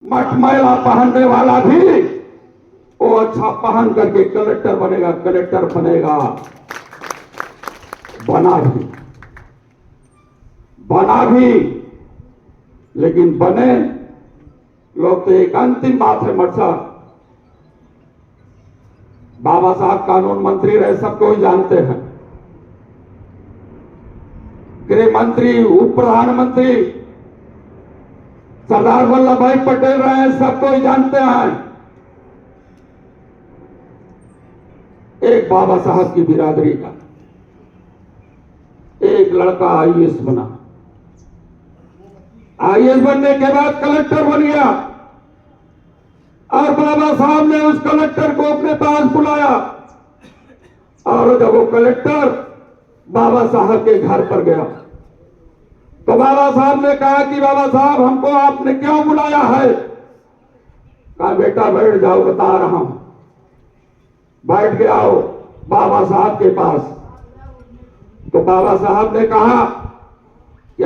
मटमैला पहनने वाला भी वो अच्छा पहन करके कलेक्टर बनेगा, कलेक्टर बनेगा। बना भी, लेकिन बने लोग तो एक अंतिम बात है मट साहब, बाबा साहब कानून मंत्री रहे, सबको ही जानते हैं, गृह मंत्री, उप प्रधानमंत्री सरदार वल्लभ भाई पटेल रहे, सबको ही जानते हैं। एक बाबा साहब की बिरादरी का एक लड़का आईएएस बना, आईएएस बनने के बाद कलेक्टर बन गया और बाबा साहब ने उस कलेक्टर को अपने पास बुलाया और जब वो कलेक्टर बाबा साहब के घर पर गया तो बाबा साहब ने कहा कि बाबा साहब हमको आपने क्यों बुलाया है? कहा बेटा बैठ जाओ, बता रहा हूं। बैठ गया हो बाबा साहब के पास। तो बाबा साहब ने कहा कि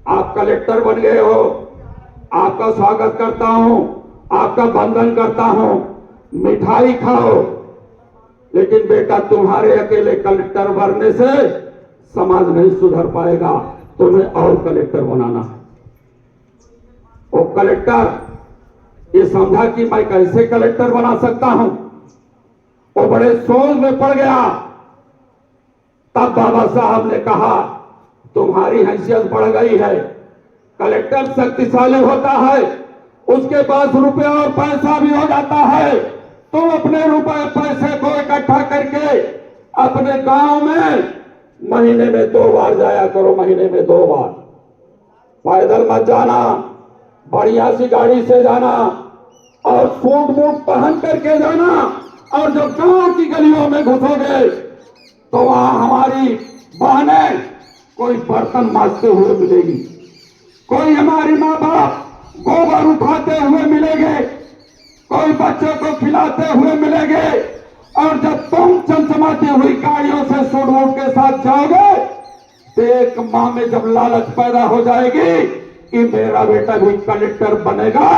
आप कलेक्टर बन गए हो, आपका स्वागत करता हूं, आपका वंदन करता हूं, मिठाई खाओ, लेकिन बेटा तुम्हारे अकेले कलेक्टर बनने से समाज नहीं सुधर पाएगा, तुम्हें और कलेक्टर बनाना है। वो कलेक्टर ये समझा कि मैं कैसे कलेक्टर बना सकता हूं, वो बड़े सोच में पड़ गया। तब बाबा साहब ने कहा तुम्हारी हैसियत बढ़ गई है, कलेक्टर शक्तिशाली होता है, उसके पास रुपया और पैसा भी हो जाता है, तुम अपने रुपए पैसे को इकट्ठा करके अपने गांव में महीने में 2 बार जाया करो, महीने में 2 बार। पैदल मत जाना, बढ़िया सी गाड़ी से जाना और सूट बूट पहन करके जाना, और जब गांव की गलियों में घुसोगे तो वहां हमारी बहनें कोई बर्तन मांजते हुए मिलेगी, कोई हमारी माँ बाप गोबर उठाते हुए मिलेंगे, कोई बच्चों को खिलाते हुए मिलेंगे। और जब तुम चमचमाती हुई गाड़ियों से सूट बूट के साथ जाओगे तो एक माँ में जब लालच पैदा हो जाएगी कि मेरा बेटा भी कलेक्टर बनेगा,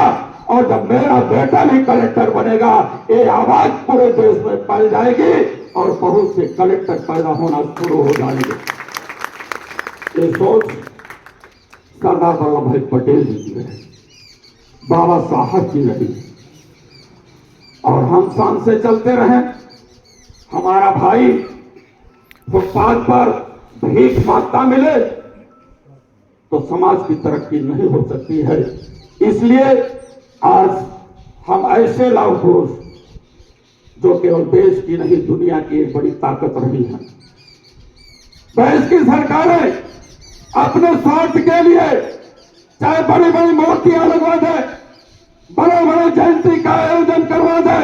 और जब मेरा बेटा भी कलेक्टर बनेगा, ये आवाज पूरे देश में फैल जाएगी और बहुत से कलेक्टर पैदा होना शुरू हो जाएंगे। ये सोच सरदार वल्लभ भाई पटेल जी की है, बाबा साहब की रही, और हम शान से चलते रहे। हमारा भाई फुटपाथ पर भीख मांगता मिले तो समाज की तरक्की नहीं हो सकती है। इसलिए आज हम ऐसे लौह पुरुष जो केवल देश की नहीं दुनिया की एक बड़ी ताकत रही है, देश की सरकारें अपने स्वार्थ के लिए चाहे बड़ी बड़ी मूर्तियां लगवा दे, बड़े बड़े जयंती का आयोजन करवा दे,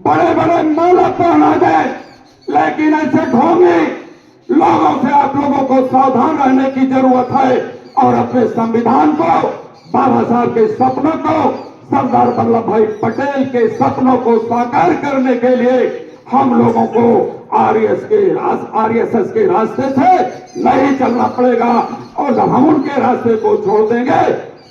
बड़े बड़े माला पहना दे, लेकिन ऐसे ढोंगी लोगों से आप लोगों को सावधान रहने की जरूरत है और अपने संविधान को, बाबा साहब के सपनों को, सरदार वल्लभ भाई पटेल के सपनों को साकार करने के लिए हम लोगों को आरएसएस के रास्ते से नहीं चलना पड़ेगा। और जब हम उनके रास्ते को छोड़ देंगे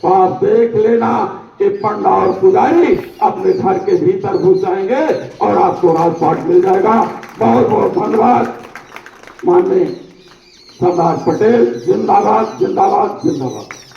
तो आप देख लेना कि पंडा और पुजारी अपने घर के भीतर घुस जाएंगे और आपको राजपाट मिल जाएगा। बहुत बहुत धन्यवाद। माननीय सरदार पटेल जिंदाबाद, जिंदाबाद, जिंदाबाद।